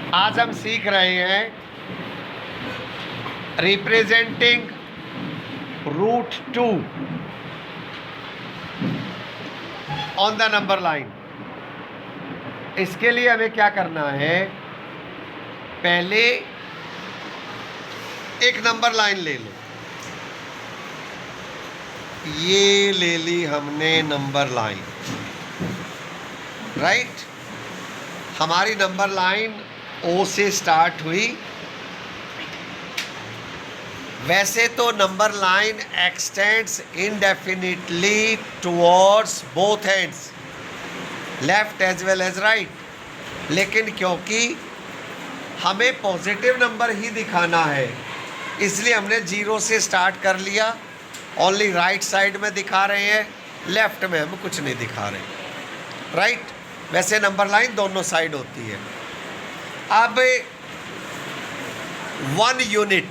आज हम सीख रहे हैं representing √2 on the number line. इसके लिए हमें क्या करना है, पहले एक नंबर लाइन ले लो। ये ले ली हमने नंबर लाइन, राइट। हमारी नंबर लाइन ओ से स्टार्ट हुई। वैसे तो number line extends indefinitely towards both ends, left as well as right, लेकिन क्योंकि हमें पॉजिटिव नंबर ही दिखाना है इसलिए हमने 0 से स्टार्ट कर लिया। ओनली राइट साइड में दिखा रहे हैं, लेफ्ट में हम कुछ नहीं दिखा रहे, राइट। वैसे नंबर लाइन दोनों साइड होती है। अब 1 यूनिट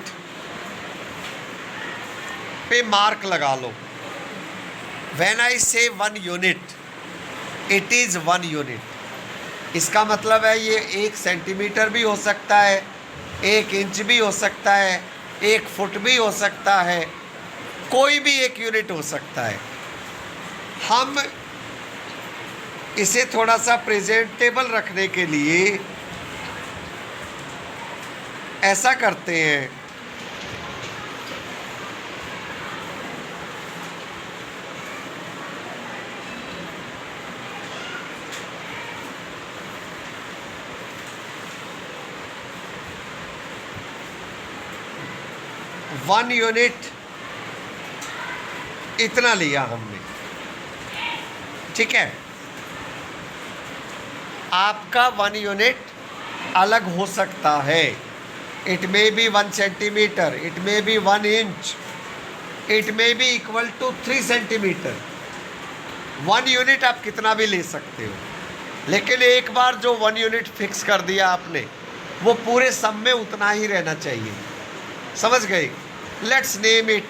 पे मार्क लगा लो। व्हेन आई से 1 यूनिट, इट इज़ 1 यूनिट। इसका मतलब है ये 1 सेंटीमीटर भी हो सकता है, 1 इंच भी हो सकता है, 1 फुट भी हो सकता है, कोई भी 1 यूनिट हो सकता है। हम इसे थोड़ा सा प्रेजेंटेबल रखने के लिए ऐसा करते हैं, 1 यूनिट इतना लिया हमने, ठीक है। आपका 1 यूनिट अलग हो सकता है। It may be 1 centimetre, it may be 1 inch, it may be equal to 3 centimetre. 1 unit आप कितना भी ले सकते हो, लेकिन एक बार जो 1 यूनिट फिक्स कर दिया आपने, वो पूरे सम में उतना ही रहना चाहिए। समझ गए? लेट्स नेम इट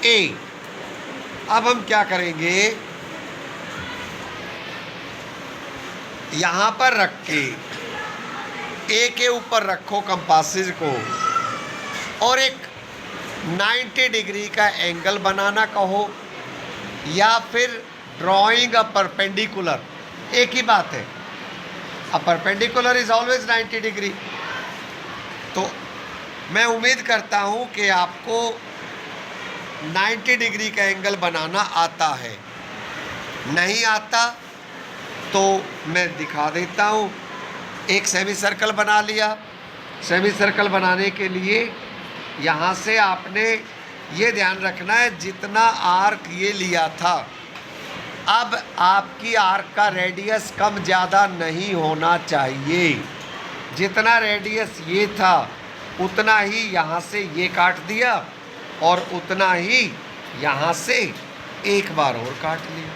ए। अब हम क्या करेंगे, यहाँ पर रख के ए के ऊपर रखो कंपासेस को और एक 90 डिग्री का एंगल बनाना कहो, या फिर ड्राइंग अ परपेंडिकुलर, एक ही बात है। A perpendicular is always 90 degree. तो मैं उम्मीद करता हूँ कि आपको 90 डिग्री का एंगल बनाना आता है। नहीं आता तो मैं दिखा देता हूँ। एक सेमी सर्कल बना लिया। सेमी सर्कल बनाने के लिए यहाँ से आपने ये ध्यान रखना है, जितना आर्क ये लिया था, अब आपकी आर्क का रेडियस कम ज़्यादा नहीं होना चाहिए। जितना रेडियस ये था उतना ही यहाँ से ये काट दिया और उतना ही यहाँ से एक बार और काट लिया,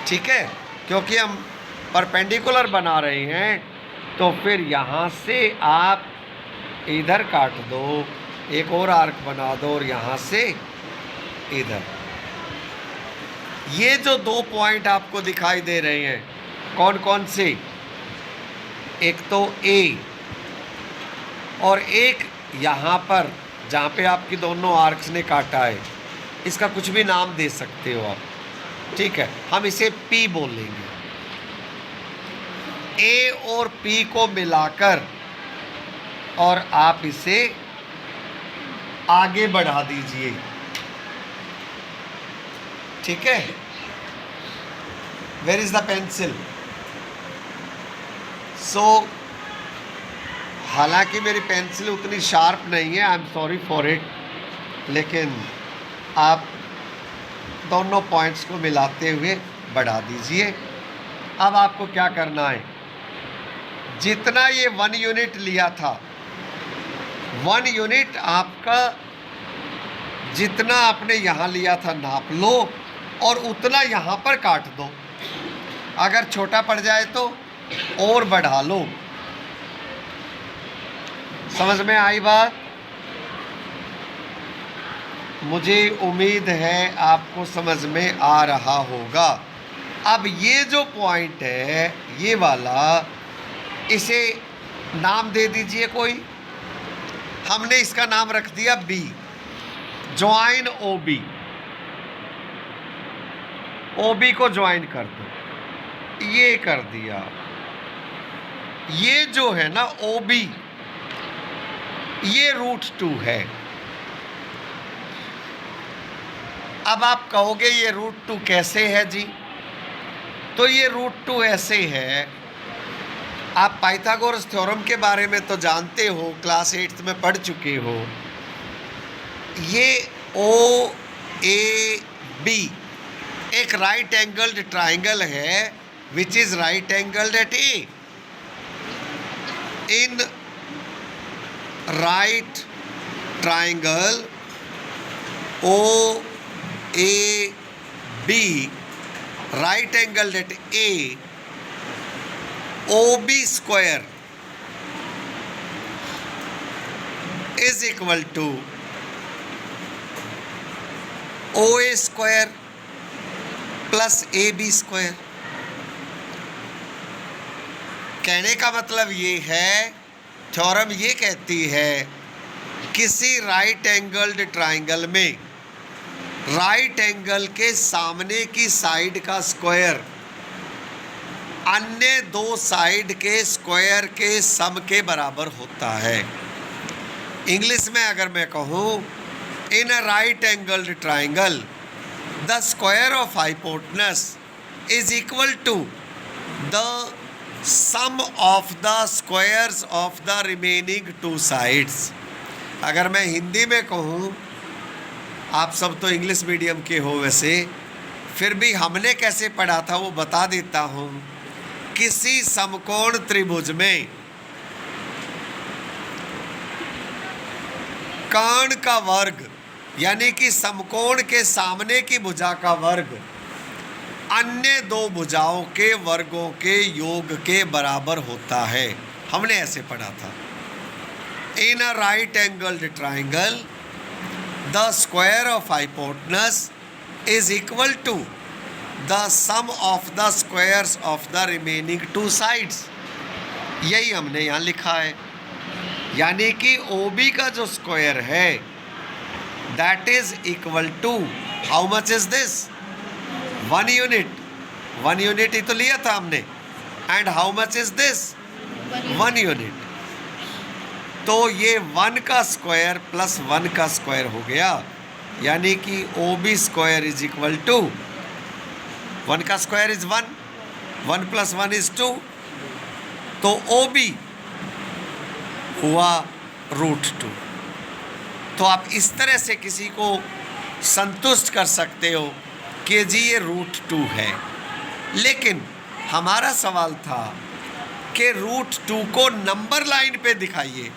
ठीक है। क्योंकि हम परपेंडिकुलर बना रहे हैं तो फिर यहाँ से आप इधर काट दो, एक और आर्क बना दो और यहाँ से इधर। ये जो 2 पॉइंट आपको दिखाई दे रहे हैं, कौन कौन से, एक तो ए और एक यहाँ पर जहाँ पे आपकी दोनों आर्क्स ने काटा है, इसका कुछ भी नाम दे सकते हो आप, ठीक है। हम इसे पी बोलेंगे। ए और पी को मिलाकर और आप इसे आगे बढ़ा दीजिए, ठीक है। Where is the pencil? So हालांकि मेरी पेंसिल उतनी शार्प नहीं है, I am sorry for it, लेकिन आप दोनों पॉइंट्स को मिलाते हुए बढ़ा दीजिए। अब आपको क्या करना है, जितना ये 1 यूनिट लिया था, 1 यूनिट आपका जितना आपने यहाँ लिया था नाप लो और उतना यहाँ पर काट दो। अगर छोटा पड़ जाए तो और बढ़ा लो। समझ में आई बात? मुझे उम्मीद है आपको समझ में आ रहा होगा। अब ये जो पॉइंट है ये वाला, इसे नाम दे दीजिए कोई। हमने इसका नाम रख दिया B, join O B. O B को ज्वाइन कर दो, ये कर दिया। ये जो है ना ओ बी, ये √2 है। अब आप कहोगे ये √2 कैसे है जी? तो ये √2 ऐसे है, आप पाइथागोरस थ्योरम के बारे में तो जानते हो, क्लास 8th में पढ़ चुके हो। ये ओ ए बी एक राइट एंगल्ड ट्राइंगल है, which is right angled at A. In right triangle O A B, right angled at A, OB square is equal to OA square plus AB square। कहने का मतलब ये है, theorem ये कहती है, किसी राइट एंगल्ड ट्राइंगल में राइट एंगल के सामने की साइड का स्क्वायर अन्य दो साइड के स्क्वायर के सम के बराबर होता है। इंग्लिश में अगर मैं कहूँ, in a right angled triangle the square of hypotenuse is equal to the sum of the squares of the remaining two sides. अगर मैं हिंदी में कहूँ, आप सब तो इंग्लिश मीडियम के हो वैसे, फिर भी हमने कैसे पढ़ा था वो बता देता हूँ। किसी समकोण त्रिभुज में कर्ण का वर्ग, यानी कि समकोण के सामने की भुजा का वर्ग अन्य दो भुजाओं के वर्गों के योग के बराबर होता है। हमने ऐसे पढ़ा था। In a right angled triangle the square of hypotenuse is equal to the sum of the squares of the remaining two sides. यही हमने यहाँ लिखा है, यानी कि OB का जो स्क्वायर है that is equal to, how much is this? 1 unit. 1 unit ही तो लिया था हमने। And how much is this? 1 unit. तो ये 1 का स्क्वायर प्लस 1 का स्क्वायर हो गया, यानी कि OB square is equal to 1 का स्क्वायर इज 1, 1 प्लस 1 इज 2, तो OB हुआ √2। तो आप इस तरह से किसी को संतुष्ट कर सकते हो कि जी ये √2 है। लेकिन हमारा सवाल था कि √2 को नंबर लाइन पे दिखाइए।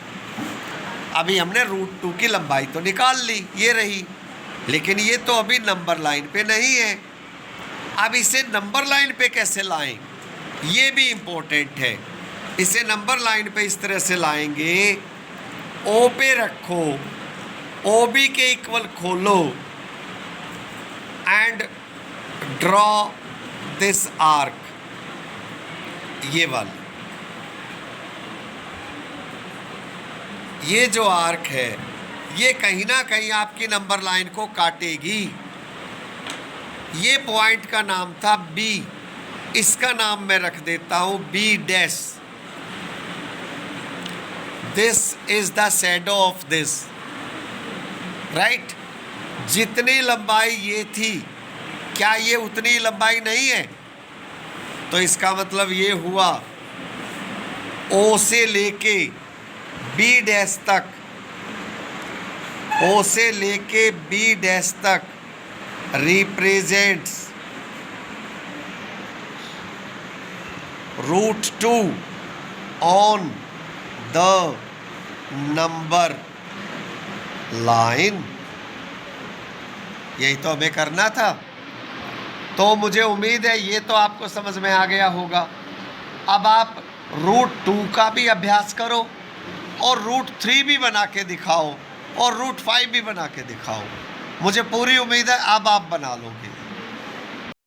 अभी हमने √2 की लंबाई तो निकाल ली, ये रही, लेकिन ये तो अभी नंबर लाइन पे नहीं है। अब इसे नंबर लाइन पे कैसे लाएं, ये भी इम्पोर्टेंट है। इसे नंबर लाइन पे इस तरह से लाएंगे, O पे रखो, OB के इक्वल खोलो एंड ड्रॉ दिस आर्क, ये वाला। ये जो आर्क है ये कहीं ना कहीं आपकी नंबर लाइन को काटेगी। ये पॉइंट का नाम था B, इसका नाम मैं रख देता हूँ B'। This is the shadow of this, right. जितनी लंबाई ये थी, क्या ये उतनी लंबाई नहीं है? तो इसका मतलब ये हुआ O से लेके B' तक, O से लेके B' तक represents √2 on the number line। यही तो हमें करना था। तो मुझे उम्मीद है ये तो आपको समझ में आ गया होगा। अब आप √2 का भी अभ्यास करो और √3 भी बना के दिखाओ और √5 भी बना के दिखाओ। मुझे पूरी उम्मीद है अब आप बना लोगे।